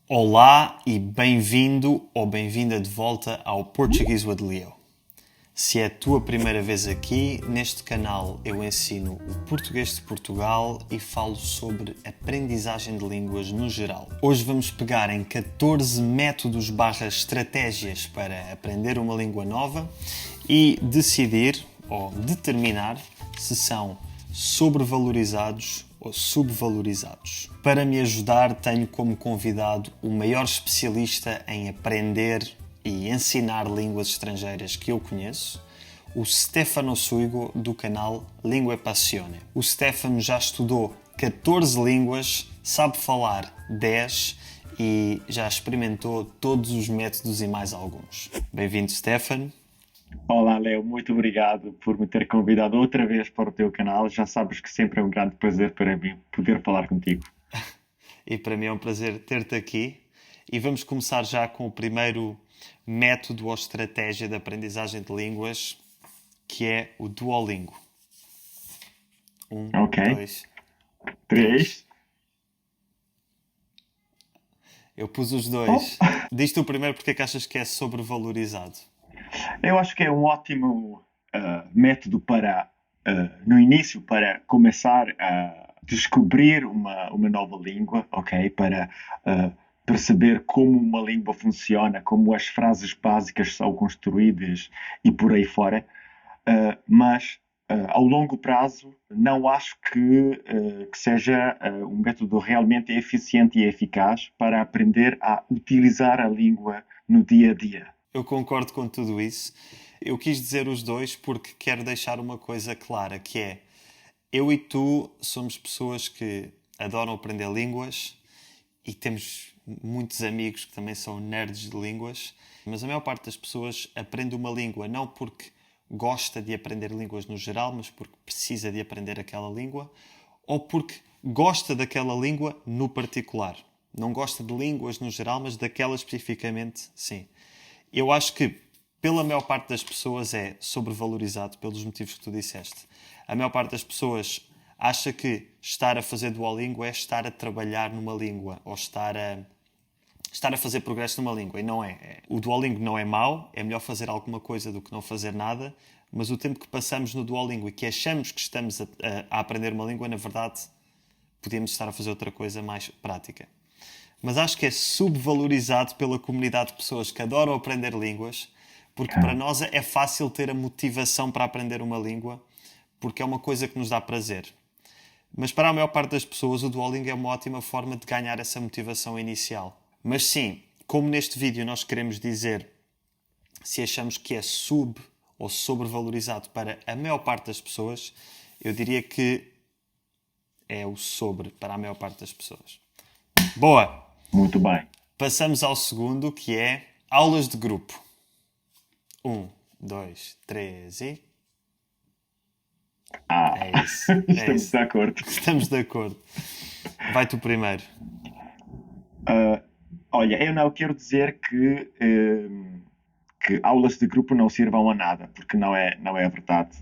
Olá e bem-vindo ou bem-vinda de volta ao Portuguese with Leo. Se é a tua primeira vez aqui, neste canal eu ensino o português de Portugal e falo sobre aprendizagem de línguas no geral. Hoje vamos pegar em 14 métodos / estratégias para aprender uma língua nova e decidir ou determinar se são sobrevalorizados ou subvalorizados. Para me ajudar, tenho como convidado o maior especialista em aprender e ensinar línguas estrangeiras que eu conheço, o Stefano Suigo, do canal Língua e Passione. O Stefano já estudou 14 línguas, sabe falar 10 e já experimentou todos os métodos e mais alguns. Bem-vindo, Stefano. Olá, Léo, muito obrigado por me ter convidado outra vez para o teu canal. Já sabes que sempre é um grande prazer para mim poder falar contigo. E para mim é um prazer ter-te aqui. E vamos começar já com o primeiro método ou estratégia de aprendizagem de línguas, que é o Duolingo. Ok, Dois, três. três. Eu pus os Oh, dois. Diz-te o primeiro porque é que achas que é sobrevalorizado. eu acho que é um ótimo método para, no início, para começar a descobrir uma nova língua, ok? Para perceber como uma língua funciona, como as frases básicas são construídas e por aí fora. Mas ao longo prazo não acho que seja um método realmente eficiente e eficaz para aprender a utilizar a língua no dia a dia. Eu concordo com tudo isso. Eu quis dizer os dois porque quero deixar uma coisa clara, que é eu e tu somos pessoas que adoram aprender línguas e temos muitos amigos que também são nerds de línguas, mas a maior parte das pessoas aprende uma língua não porque gosta de aprender línguas no geral, mas porque precisa de aprender aquela língua, ou porque gosta daquela língua no particular. Não gosta de línguas no geral, mas daquela especificamente, sim. Eu acho que, pela maior parte das pessoas, é sobrevalorizado pelos motivos que tu disseste. A maior parte das pessoas acha que estar a fazer Duolingo é estar a trabalhar numa língua ou estar a fazer progresso numa língua. E não é. O Duolingo não é mau, é melhor fazer alguma coisa do que não fazer nada, mas o tempo que passamos no Duolingo e que achamos que estamos a aprender uma língua, na verdade, podíamos estar a fazer outra coisa mais prática. Mas acho que é subvalorizado pela comunidade de pessoas que adoram aprender línguas, porque para nós é fácil ter a motivação para aprender uma língua, porque é uma coisa que nos dá prazer. Mas para a maior parte das pessoas, o Duolingo é uma ótima forma de ganhar essa motivação inicial. Mas sim, como neste vídeo nós queremos dizer se achamos que é sub ou sobrevalorizado para a maior parte das pessoas, eu diria que é o sobre para a maior parte das pessoas. Boa! Muito bem. Passamos ao segundo, que é aulas de grupo. 1, 2, 3 e... Ah, É isso. É estamos isso. de acordo. Estamos de acordo. Vai tu primeiro. Ah, olha, eu não quero dizer que aulas de grupo não sirvam a nada, porque não é verdade.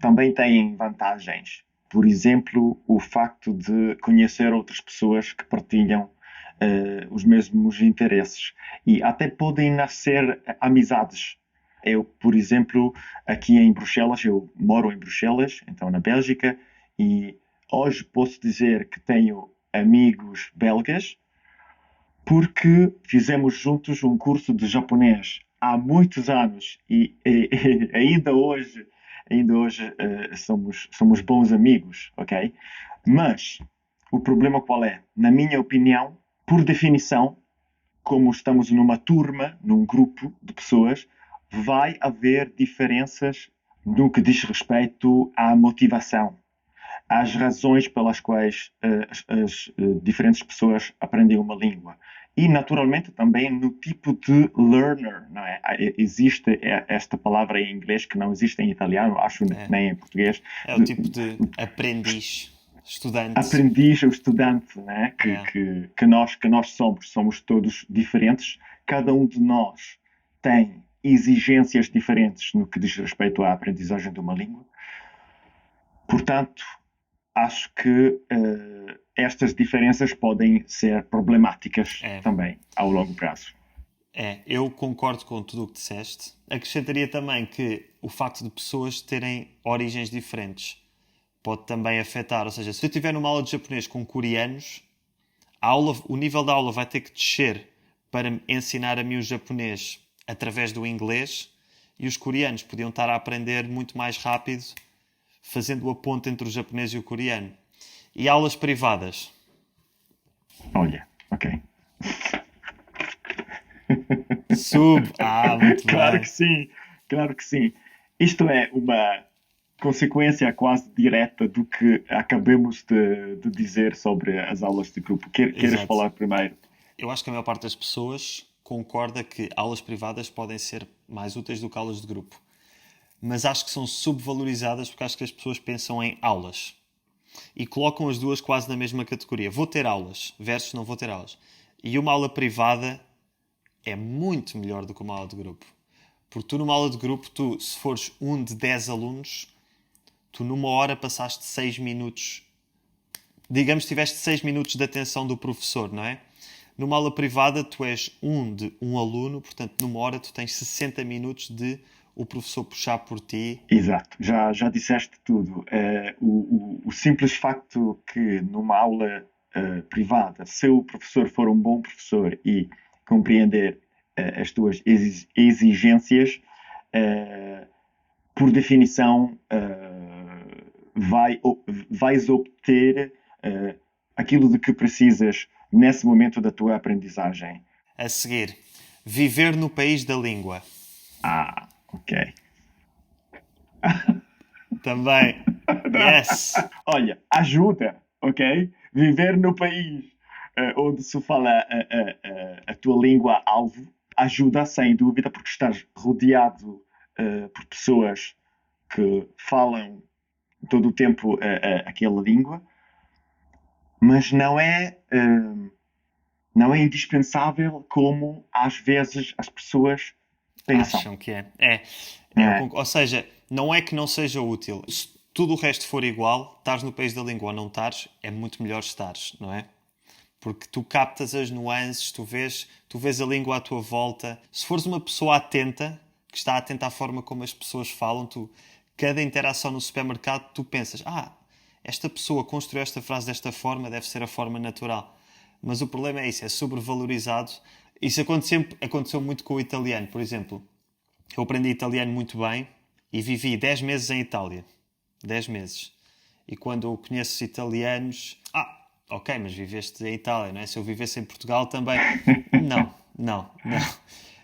Também têm vantagens. Por exemplo, o facto de conhecer outras pessoas que partilham os mesmos interesses e até podem nascer amizades. Eu, por exemplo, aqui em Bruxelas, eu moro em Bruxelas, então na Bélgica, e hoje posso dizer que tenho amigos belgas porque fizemos juntos um curso de japonês há muitos anos e ainda hoje somos bons amigos, ok? Mas o problema qual é? Na minha opinião, por definição, como estamos numa turma, num grupo de pessoas, vai haver diferenças no que diz respeito à motivação, às razões pelas quais as diferentes pessoas aprendem uma língua. E, naturalmente, também no tipo de learner. Não é? Existe esta palavra em inglês que não existe em italiano, acho É, nem em português, é o de, tipo de aprendiz, estudante. aprendiz ou estudante, né? que, É. que, que, nós, que nós somos todos diferentes. Cada um de nós tem exigências diferentes no que diz respeito à aprendizagem de uma língua. Portanto, acho que estas diferenças podem ser problemáticas também ao longo prazo. Eu concordo com tudo o que disseste. Acrescentaria também que o facto de pessoas terem origens diferentes pode também afetar. Ou seja, se eu estiver numa aula de japonês com coreanos, o nível da aula vai ter que descer para me ensinar a mim o japonês através do inglês, e os coreanos podiam estar a aprender muito mais rápido fazendo a ponte entre o japonês e o coreano. E aulas privadas? Olha, ok. Muito claro bem. que sim, claro que sim. Isto é uma consequência quase direta do que acabamos de dizer sobre as aulas de grupo. Queres falar primeiro? Eu acho que a maior parte das pessoas concorda que aulas privadas podem ser mais úteis do que aulas de grupo. Mas acho que são subvalorizadas porque acho que as pessoas pensam em aulas e colocam as duas quase na mesma categoria. Vou ter aulas versus não vou ter aulas. E uma aula privada é muito melhor do que uma aula de grupo. Porque tu numa aula de grupo, se fores um de 10 alunos, tu numa hora passaste 6 minutos. Digamos que tiveste 6 minutos de atenção do professor, não é? Numa aula privada, tu és um de um aluno, portanto, numa hora tu tens 60 minutos de o professor puxar por ti. Exato, já disseste tudo. O simples facto que numa aula privada, se o professor for um bom professor e compreender as tuas exigências, por definição, vais obter aquilo de que precisas nesse momento da tua aprendizagem. A seguir, viver no país da língua. Ok. Também. Yes. Olha, ajuda, ok? Viver no país onde se fala a tua língua-alvo ajuda, sem dúvida, porque estás rodeado por pessoas que falam todo o tempo aquela língua, mas não é indispensável como às vezes as pessoas pensam. Acham que é. Ou seja, não é que não seja útil. Se tudo o resto for igual, estares no país da língua ou não estares, é muito melhor estares, não é? Porque tu captas as nuances, tu vês a língua à tua volta. Se fores uma pessoa atenta, que está atenta à forma como as pessoas falam, cada interação no supermercado, tu pensas, esta pessoa construiu esta frase desta forma, deve ser a forma natural. Mas o problema é isso, é sobrevalorizado. Isso aconteceu muito com o italiano, por exemplo. Eu aprendi italiano muito bem e vivi 10 meses em Itália. 10 meses. E quando eu conheço italianos... ok, mas viveste em Itália, não é? Se eu vivesse em Portugal também...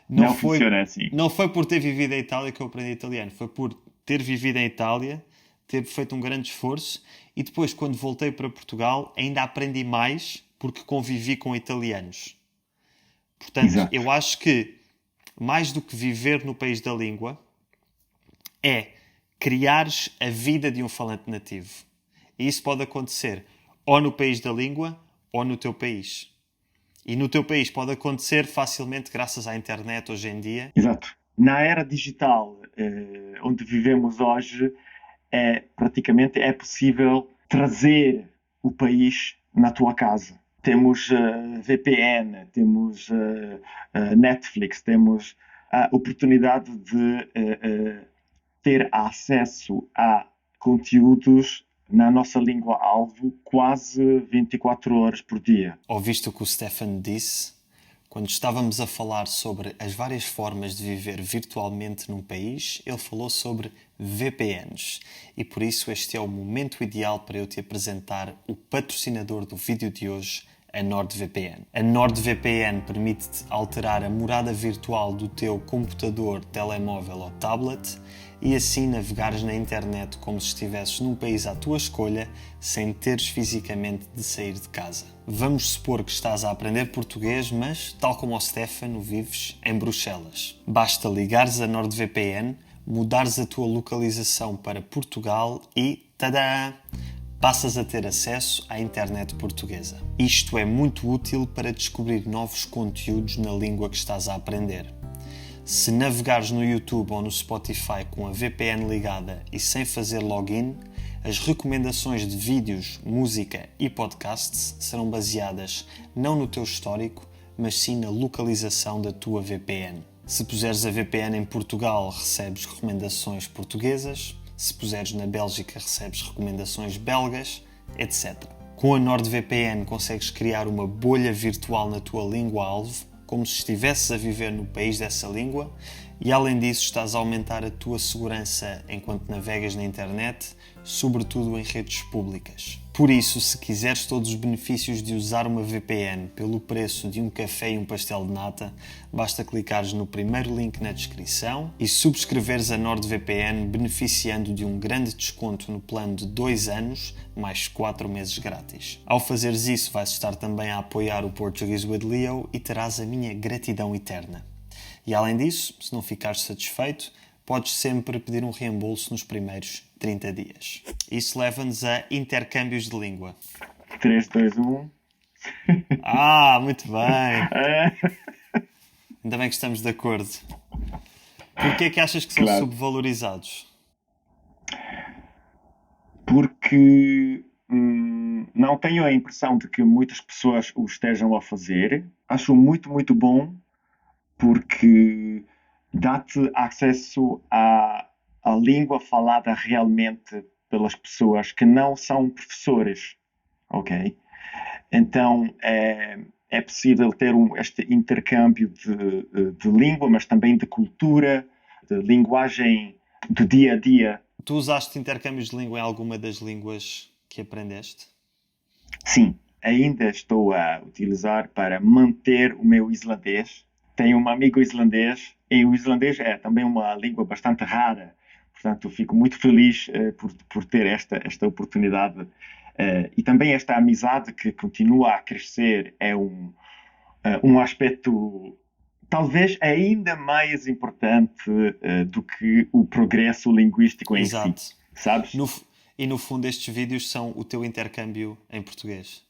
Não funciona assim. Não foi por ter vivido em Itália que eu aprendi italiano. Foi por ter vivido em Itália, ter feito um grande esforço e depois, quando voltei para Portugal, ainda aprendi mais porque convivi com italianos. Portanto, Exato. Eu acho que mais do que viver no país da língua é criares a vida de um falante nativo. E isso pode acontecer ou no país da língua ou no teu país. E no teu país pode acontecer facilmente graças à internet hoje em dia. Exato. Na era digital onde vivemos hoje, praticamente é possível trazer o país na tua casa. Temos VPN, temos Netflix, temos a oportunidade de ter acesso a conteúdos na nossa língua-alvo quase 24 horas por dia. Ouviste o que o Stefan disse? Quando estávamos a falar sobre as várias formas de viver virtualmente num país, ele falou sobre VPNs. E por isso este é o momento ideal para eu te apresentar o patrocinador do vídeo de hoje, a NordVPN. A NordVPN permite-te alterar a morada virtual do teu computador, telemóvel ou tablet e assim navegares na internet como se estivesses num país à tua escolha, sem teres fisicamente de sair de casa. Vamos supor que estás a aprender português, mas, tal como o Stefano, vives em Bruxelas. Basta ligares a NordVPN, mudares a tua localização para Portugal e, tadã! Passas a ter acesso à internet portuguesa. Isto é muito útil para descobrir novos conteúdos na língua que estás a aprender. Se navegares no YouTube ou no Spotify com a VPN ligada e sem fazer login, As recomendações de vídeos, música e podcasts serão baseadas não no teu histórico, mas sim na localização da tua VPN. Se puseres a VPN em Portugal, recebes recomendações portuguesas. Se puseres na Bélgica, recebes recomendações belgas, etc. Com a NordVPN consegues criar uma bolha virtual na tua língua-alvo, como se estivesses a viver no país dessa língua, e além disso estás a aumentar a tua segurança enquanto navegas na internet, sobretudo em redes públicas. Por isso, se quiseres todos os benefícios de usar uma VPN pelo preço de um café e um pastel de nata, basta clicares no primeiro link na descrição e subscreveres a NordVPN beneficiando de um grande desconto no plano de 2 anos, mais 4 meses grátis. Ao fazeres isso, vais estar também a apoiar o Portuguese with Leo e terás a minha gratidão eterna. E além disso, se não ficares satisfeito, podes sempre pedir um reembolso nos primeiros 30 dias. Isso leva-nos a intercâmbios de língua. 3, 2, 1. Muito bem! Ainda bem que estamos de acordo. Porquê é que achas que são subvalorizados? Porque não tenho a impressão de que muitas pessoas o estejam a fazer. Acho muito, muito bom porque dá-te acesso à língua falada realmente pelas pessoas que não são professores, ok? Então é possível ter este intercâmbio de língua, mas também de cultura, de linguagem do dia a dia. Tu usaste intercâmbios de língua em alguma das línguas que aprendeste? Sim, ainda estou a utilizar para manter o meu islandês. Tenho um amigo islandês e o islandês é também uma língua bastante rara. Portanto, fico muito feliz por ter esta oportunidade. E também esta amizade que continua a crescer é um aspecto talvez ainda mais importante do que o progresso linguístico em si. Sabes? E no fundo estes vídeos são o teu intercâmbio em português.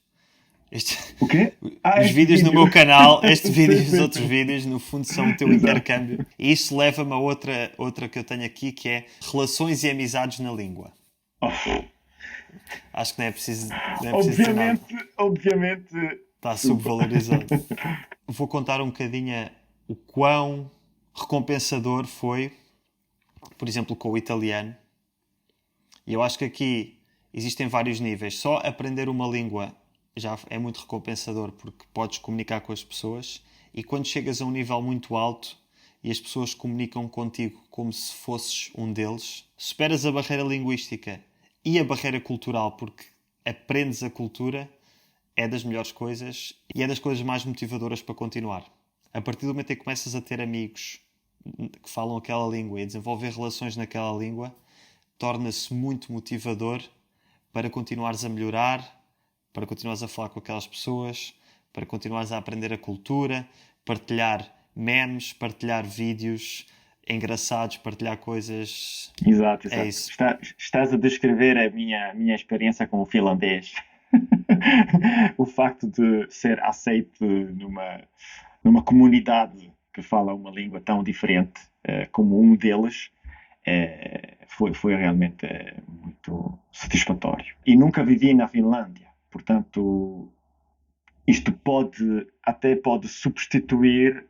O quê? Os vídeos no meu canal, este vídeo e os outros vídeos, no fundo, são o teu intercâmbio. E isso leva-me a outra que eu tenho aqui, que é relações e amizades na língua. Acho que não é preciso obviamente. Está subvalorizado. Vou contar um bocadinho o quão recompensador foi, por exemplo, com o italiano. E eu acho que aqui existem vários níveis. Só aprender uma língua já é muito recompensador porque podes comunicar com as pessoas e quando chegas a um nível muito alto e as pessoas comunicam contigo como se fosses um deles, superas a barreira linguística e a barreira cultural porque aprendes a cultura, é das melhores coisas e é das coisas mais motivadoras para continuar. A partir do momento em que começas a ter amigos que falam aquela língua e a desenvolver relações naquela língua, torna-se muito motivador para continuares a melhorar, para continuares a falar com aquelas pessoas, para continuares a aprender a cultura, partilhar memes, partilhar vídeos engraçados, partilhar coisas... Exato. É isso. Estás a descrever a minha experiência com o finlandês. O facto de ser aceito numa comunidade que fala uma língua tão diferente como um deles foi realmente muito satisfatório. E nunca vivi na Finlândia. Portanto, isto até pode substituir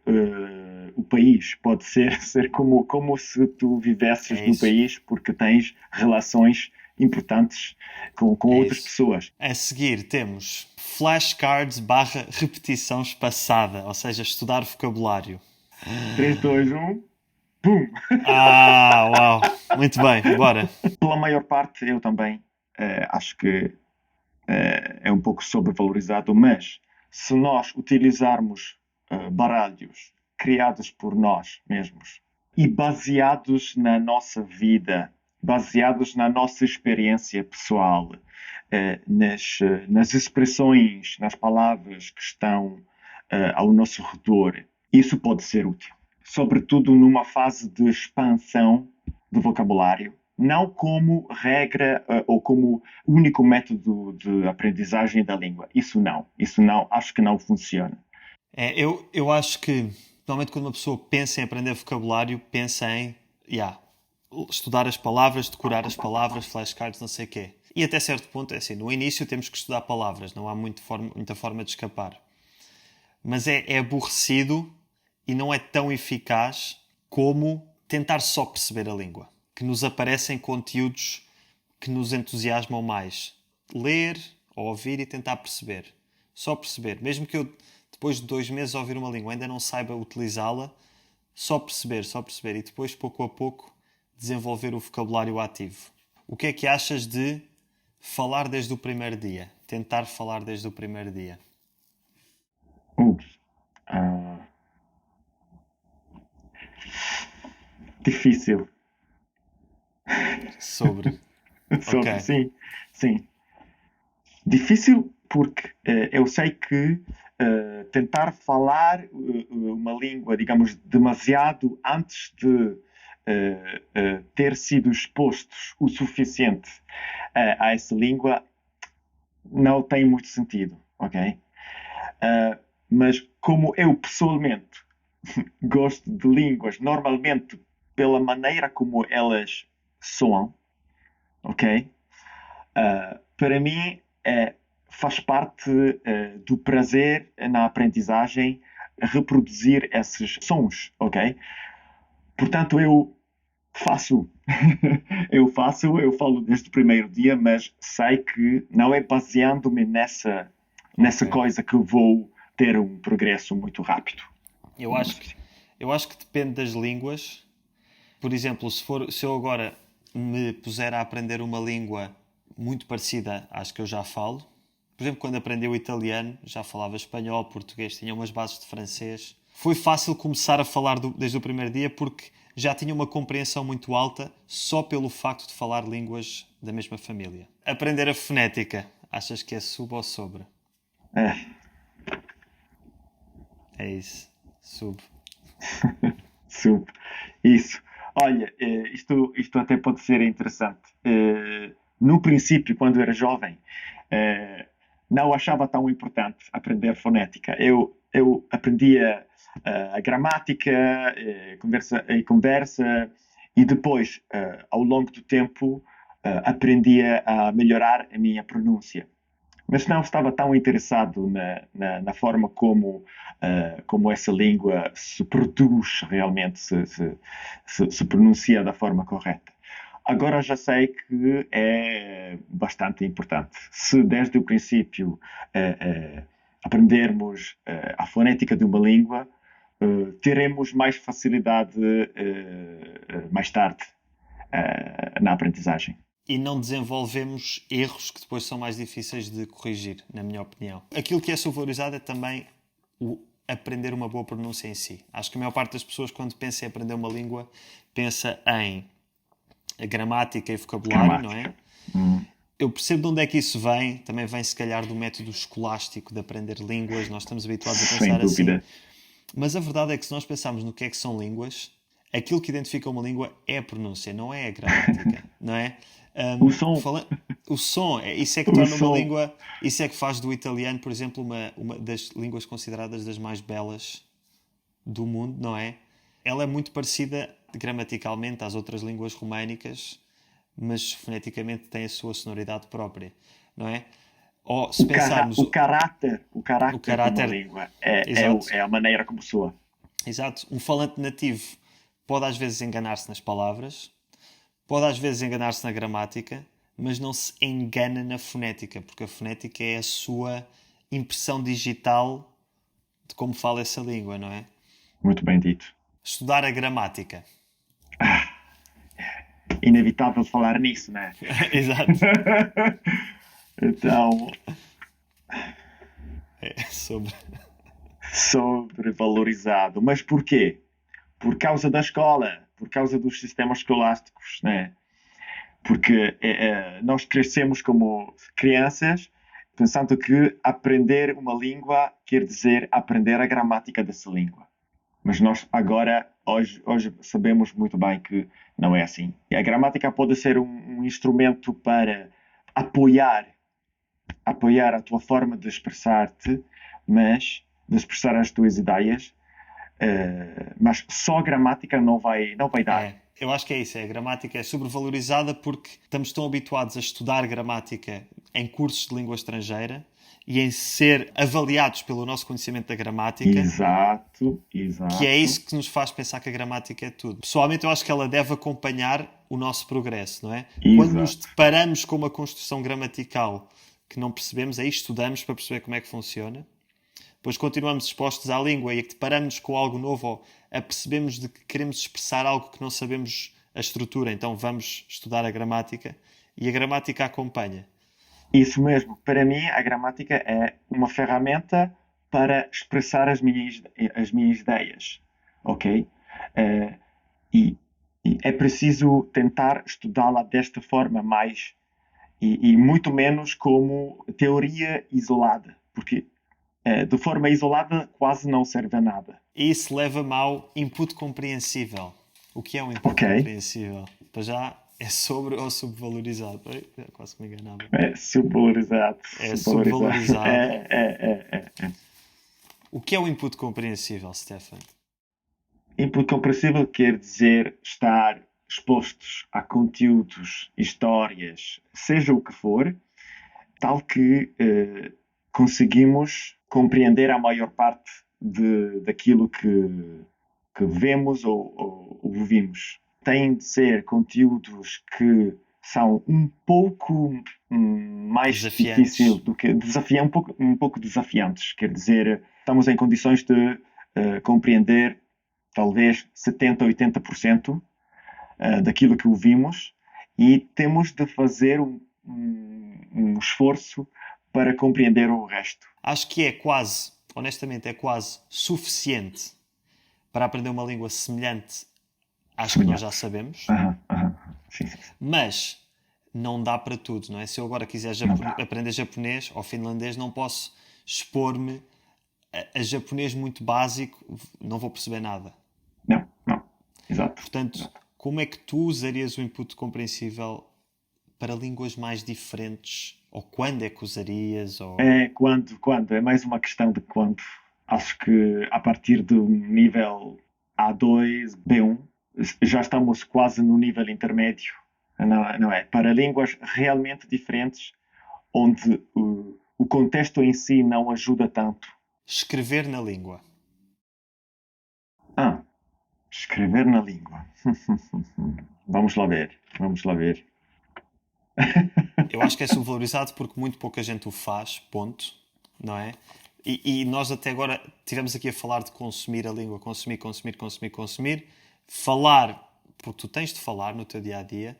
o país. Pode ser como se tu vivesses no país porque tens relações importantes com outras pessoas. A seguir temos flashcards / repetição espaçada, ou seja, estudar vocabulário. 3, 2, 1... Pum! Uau! Muito bem, bora. Pela maior parte, eu também acho que é um pouco sobrevalorizado, mas se nós utilizarmos baralhos criados por nós mesmos e baseados na nossa vida, baseados na nossa experiência pessoal, nas expressões, nas palavras que estão ao nosso redor, isso pode ser útil. Sobretudo numa fase de expansão do vocabulário, não como regra ou como único método de aprendizagem da língua. Isso não, acho que não funciona. Eu acho que, normalmente, quando uma pessoa pensa em aprender vocabulário, pensa em, estudar as palavras, decorar as palavras, flashcards, não sei o quê. E até certo ponto, é assim, no início temos que estudar palavras, não há muita forma de escapar. Mas é aborrecido e não é tão eficaz como tentar só perceber a língua. Que nos aparecem conteúdos que nos entusiasmam mais. Ler, ou ouvir e tentar perceber. Só perceber. Mesmo que eu, depois de 2 meses a ouvir uma língua, ainda não saiba utilizá-la, só perceber. E depois, pouco a pouco, desenvolver o vocabulário ativo. O que é que achas de falar desde o primeiro dia? Tentar falar desde o primeiro dia. Ah, difícil. Sobre. Sobre, Ok. sim, sim. Difícil porque eu sei que tentar falar uma língua, digamos, demasiado antes de ter sido expostos o suficiente a essa língua não tem muito sentido, ok? Mas como eu pessoalmente gosto de línguas normalmente pela maneira como elas soam, ok? Para mim, faz parte do prazer na aprendizagem reproduzir esses sons, ok? Portanto, faço, eu falo desde o primeiro dia, mas sei que não é baseando-me nessa Ok. coisa que vou ter um progresso muito rápido. Eu acho que, eu acho que depende das línguas. Por exemplo, se eu agora me puser a aprender uma língua muito parecida às que eu já falo, por exemplo, quando aprendi o italiano, já falava espanhol, português, tinha umas bases de francês. Foi fácil começar a falar desde o primeiro dia porque já tinha uma compreensão muito alta só pelo facto de falar línguas da mesma família. Aprender a fonética, achas que é sub ou sobre? É, É isso, sub. super. Isso. Olha, isto até pode ser interessante. No princípio, quando era jovem, eh, não achava tão importante aprender fonética. Eu aprendia a gramática, conversa, e depois, ao longo do tempo, aprendia a melhorar a minha pronúncia, mas não estava tão interessado na forma como essa língua se produz realmente, se pronuncia da forma correta. Agora já sei que é bastante importante. Se desde o princípio aprendermos a fonética de uma língua, teremos mais facilidade mais tarde na aprendizagem. E não desenvolvemos erros que depois são mais difíceis de corrigir, na minha opinião. Aquilo que é subvalorizado é também o aprender uma boa pronúncia em si. Acho que a maior parte das pessoas, quando pensa em aprender uma língua, pensa em a gramática e vocabulário, não é? Gramática. Hum. Eu percebo de onde é que isso vem, também vem se calhar do método escolástico de aprender línguas, nós estamos habituados a Sem pensar assim, dúvida. mas a verdade é que se nós pensarmos no que é que são línguas, aquilo que identifica uma língua é a pronúncia, não é a gramática, não é? O som, O som, isso é que o torna uma som. língua, isso é que faz do italiano, por exemplo, uma das línguas consideradas das mais belas do mundo, não é? Ela é muito parecida gramaticalmente às outras línguas românicas, mas foneticamente tem a sua sonoridade própria, não é? Ou se pensarmos O o caráter de uma caráter, língua exato, é a maneira como soa. exato, um falante nativo pode às vezes enganar-se nas palavras, pode às vezes enganar-se na gramática, mas não se engana na fonética, porque a fonética é a sua impressão digital de como fala essa língua, não é? Muito bem dito. Estudar a gramática. Inevitável falar nisso, né? Exato. Então, É sobre. sobrevalorizado. Mas porquê? Por causa da escola, por causa dos sistemas escolásticos, né? Porque nós crescemos como crianças pensando que aprender uma língua quer dizer aprender a gramática dessa língua. Mas nós agora, hoje sabemos muito bem que não é assim. E a gramática pode ser um instrumento para apoiar, apoiar a tua forma de expressar-te, mas de expressar as tuas ideias, mas só a gramática não vai dar. É. Eu acho que é isso, a gramática é sobrevalorizada porque estamos tão habituados a estudar gramática em cursos de língua estrangeira e em ser avaliados pelo nosso conhecimento da gramática, Exato, que é exato, isso que nos faz pensar que a gramática é tudo. Pessoalmente, eu acho que ela deve acompanhar o nosso progresso, não é? Quando nos exato. deparamos com uma construção gramatical que não percebemos, aí estudamos para perceber como é que funciona. Depois continuamos expostos à língua e deparamos com algo novo ou apercebemos de que queremos expressar algo que não sabemos a estrutura, então vamos estudar a gramática e a gramática acompanha. Isso mesmo. Para mim, a gramática é uma ferramenta para expressar as minhas ideias, ok? Eh, e, e é preciso tentar estudá-la desta forma mais e muito menos como teoria isolada, porque de forma isolada quase não serve a nada, E isso leva-me ao input compreensível. O que é um input ok? compreensível? Para já é sobre ou subvalorizado? Oi, quase que me enganava. É subvalorizado, É subvalorizado. subvalorizado. É. O que é o input compreensível, Stefan? Input compreensível quer dizer estar expostos a conteúdos, histórias, seja o que for, tal que conseguimos compreender a maior parte daquilo que vemos ou ouvimos. Têm de ser conteúdos que são um pouco mais difícil Desafiantes. do que um pouco desafiantes. Quer dizer, estamos em condições de compreender talvez 70, 80% daquilo que ouvimos e temos de fazer um esforço para compreender o resto. Acho que é quase, honestamente, é quase suficiente para aprender uma língua semelhante às que nós já Semelhante. sabemos, Aham, aham. Sim, sim, sim. mas não dá para tudo, não é? Se eu agora quiser Não dá. aprender japonês ou finlandês, não posso expor-me a japonês muito básico, não vou perceber nada. Não, não. Exato. Portanto, Exato. como é que tu usarias o input compreensível para línguas mais diferentes? Ou quando é que usarias? Ou... É quando. É mais uma questão de quando. Acho que a partir do nível A2, B1, já estamos quase no nível intermédio. Não, não é? Para línguas realmente diferentes, onde o contexto em si não ajuda tanto. Escrever na língua. Ah, escrever na língua. Vamos lá ver. Vamos lá ver. Eu acho que é subvalorizado porque muito pouca gente o faz, ponto, não é? E nós até agora tivemos aqui a falar de consumir a língua, consumir, consumir, consumir, consumir, falar, porque tu tens de falar no teu dia a dia,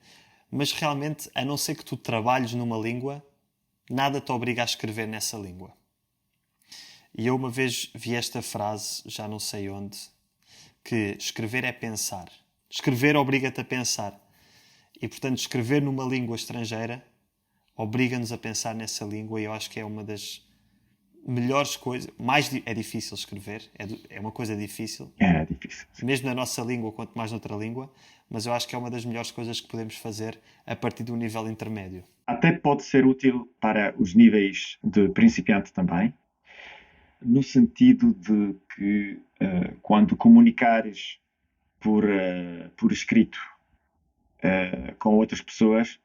mas realmente, a não ser que tu trabalhes numa língua, nada te obriga a escrever nessa língua. E eu uma vez vi esta frase, já não sei onde, que escrever é pensar. Escrever obriga-te a pensar. E portanto, escrever numa língua estrangeira obriga-nos a pensar nessa língua e eu acho que é uma das melhores coisas. É difícil escrever, é uma coisa difícil, É difícil. mesmo na nossa língua, quanto mais noutra língua, mas eu acho que é uma das melhores coisas que podemos fazer a partir do nível intermédio. Até pode ser útil para os níveis de principiante também, no sentido de que quando comunicares por escrito com outras pessoas,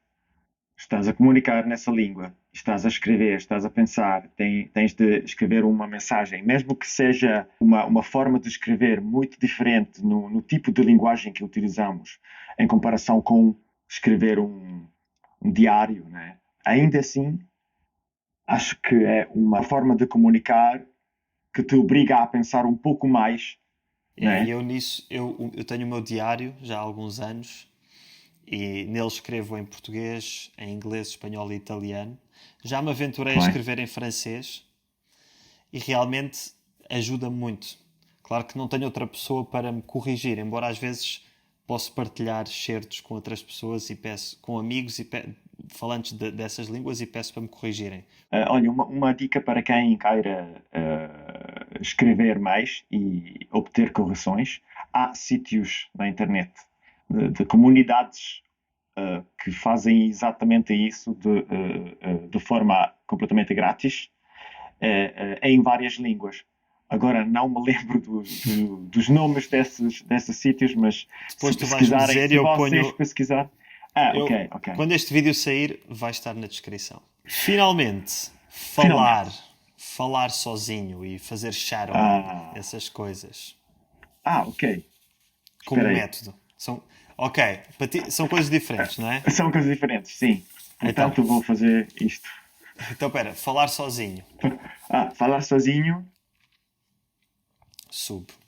estás a comunicar nessa língua, estás a escrever, estás a pensar, tens de escrever uma mensagem, mesmo que seja uma forma de escrever muito diferente no tipo de linguagem que utilizamos, em comparação com escrever um diário, né? Ainda assim, acho que é uma forma de comunicar que te obriga a pensar um pouco mais, E né? eu nisso, eu tenho o meu diário já há alguns anos e nele escrevo em português, em inglês, espanhol e italiano. Já me aventurei a Muito bem. escrever em francês e realmente ajuda muito. Claro que não tenho outra pessoa para me corrigir, embora às vezes posso partilhar certos com outras pessoas e peço, com amigos e falantes dessas línguas e peço para me corrigirem. Olha, uma dica para quem queira escrever mais e obter correções: há sítios na internet de comunidades que fazem exatamente isso de forma completamente grátis em várias línguas. Agora não me lembro dos nomes desses sítios, mas Depois tu se vais-me pesquisarem, dizer e se eu vocês ponho... pesquisar. Eu, Ok. quando este vídeo sair, vai estar na descrição. Finalmente, Finalmente. falar sozinho e fazer shadowing, Ah, essas coisas, ok. como Espera aí. método. Ok, são coisas diferentes, não é? São coisas diferentes, sim. Então, Portanto, vou fazer isto. espera, falar sozinho, Falar sozinho.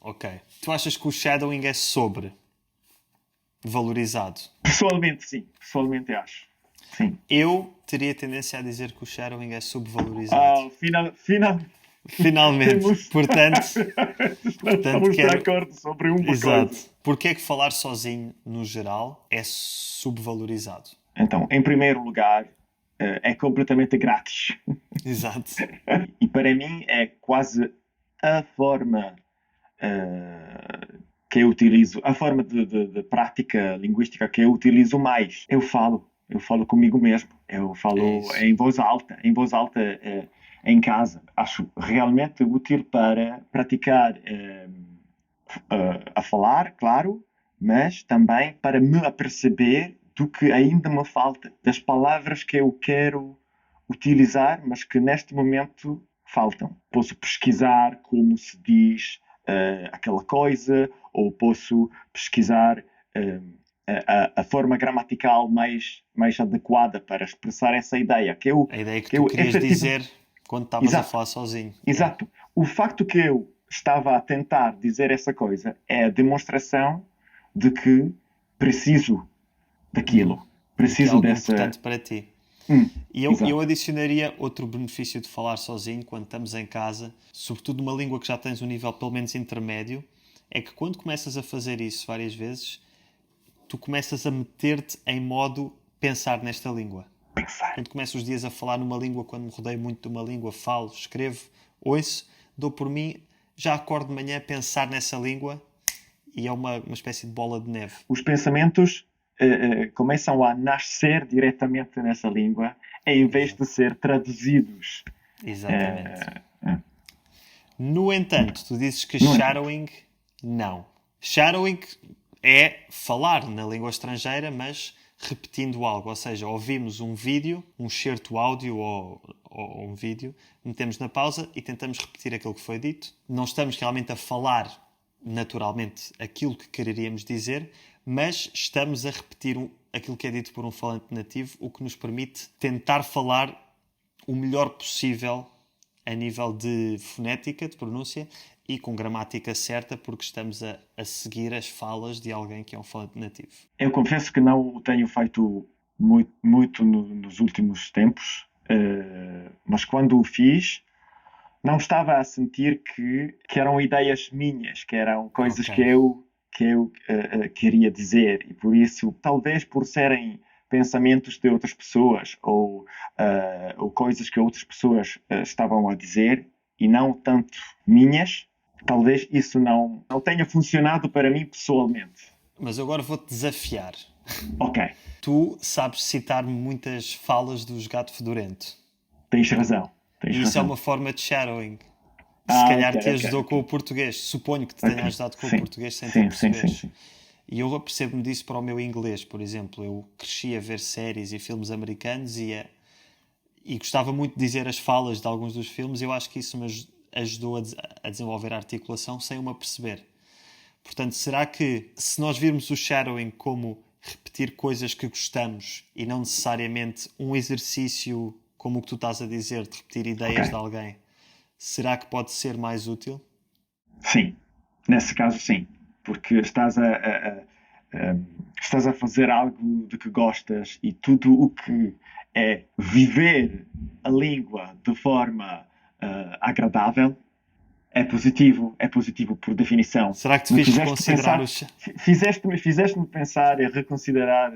ok. Tu achas que o shadowing é sobre valorizado? Pessoalmente, sim. Pessoalmente, acho. Sim. Eu teria tendência a dizer que o shadowing é subvalorizado. Final, Finalmente, temos. portanto, Estamos de quero... acordo sobre uma Exato. coisa. Porquê é que falar sozinho, no geral, é subvalorizado? Então, em primeiro lugar, é completamente grátis. Exato. E para mim é quase a forma que eu utilizo, a forma de prática linguística que eu utilizo mais. Eu falo comigo mesmo, eu É falo isso. em voz alta em casa. Acho realmente útil para praticar a falar, claro, mas também para me aperceber do que ainda me falta, das palavras que eu quero utilizar, mas que neste momento faltam. Posso pesquisar como se diz aquela coisa, ou posso pesquisar a forma gramatical mais adequada para expressar essa ideia. A ideia que Que tu eu querias efetivamente. dizer quando estavas a Exato, falar sozinho. Yeah. exato. O facto que eu estava a tentar dizer essa coisa é a demonstração de que preciso daquilo. De que é Preciso algo dessa. importante para ti. Hum, E eu exato. adicionaria outro benefício de falar sozinho quando estamos em casa, sobretudo numa língua que já tens um nível pelo menos intermédio, é que quando começas a fazer isso várias vezes, tu começas a meter-te em modo pensar nesta língua. Pensar. Quando começo os dias a falar numa língua, quando me rodeio muito de uma língua, falo, escrevo, ouço, dou por mim, já acordo de manhã a pensar nessa língua e é uma espécie de bola de neve. Os pensamentos começam a nascer diretamente nessa língua, em vez de ser traduzidos. Exatamente. Eh, No entanto, tu dizes que no entanto, shadowing, não. Shadowing é falar na língua estrangeira, mas repetindo algo. Ou seja, ouvimos um vídeo, um excerto áudio ou um vídeo, metemos na pausa e tentamos repetir aquilo que foi dito. Não estamos realmente a falar naturalmente aquilo que quereríamos dizer, mas estamos a repetir aquilo que é dito por um falante nativo, o que nos permite tentar falar o melhor possível a nível de fonética, de pronúncia e com gramática certa, porque estamos a seguir as falas de alguém que é um falante nativo. eu confesso que não o tenho feito muito nos últimos tempos, mas quando o fiz, não estava a sentir que eram ideias minhas, que eram coisas Ok. que eu queria dizer. E por isso, talvez por serem pensamentos de outras pessoas ou coisas que outras pessoas estavam a dizer e não tanto minhas, talvez isso não tenha funcionado para mim pessoalmente. Mas agora vou-te desafiar. Ok, Tu sabes citar muitas falas dos Gato Fedorento. tens razão. Tens E isso é razão. uma forma de shadowing. Se calhar te ajudou Ok. com o português. Suponho que te tenha ajudado com o Sim, português sem tu sim, perceberes. sim. E eu apercebo-me disso para o meu inglês, por exemplo. Eu cresci a ver séries e filmes americanos e gostava muito de dizer as falas de alguns dos filmes. Eu acho que isso me ajudou a desenvolver a articulação sem eu me aperceber. Portanto, será que se nós virmos o shadowing como repetir coisas que gostamos e não necessariamente um exercício como o que tu estás a dizer, de repetir ideias de alguém, será que pode ser mais útil? Sim, nesse caso sim, porque estás a fazer algo de que gostas e tudo o que é viver a língua de forma agradável é positivo por definição. Será que te Me fiz fizeste reconsiderar pensar, o shadowing? fizeste-me pensar e reconsiderar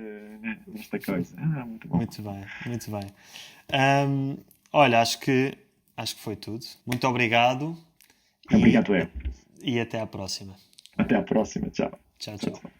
nesta coisa. Muito bom. Muito bem, muito bem. Olha, acho que foi tudo. Muito obrigado Obrigado, eu. e até à próxima. Até à próxima. Tchau. Tchau, Tchau, tchau. tchau.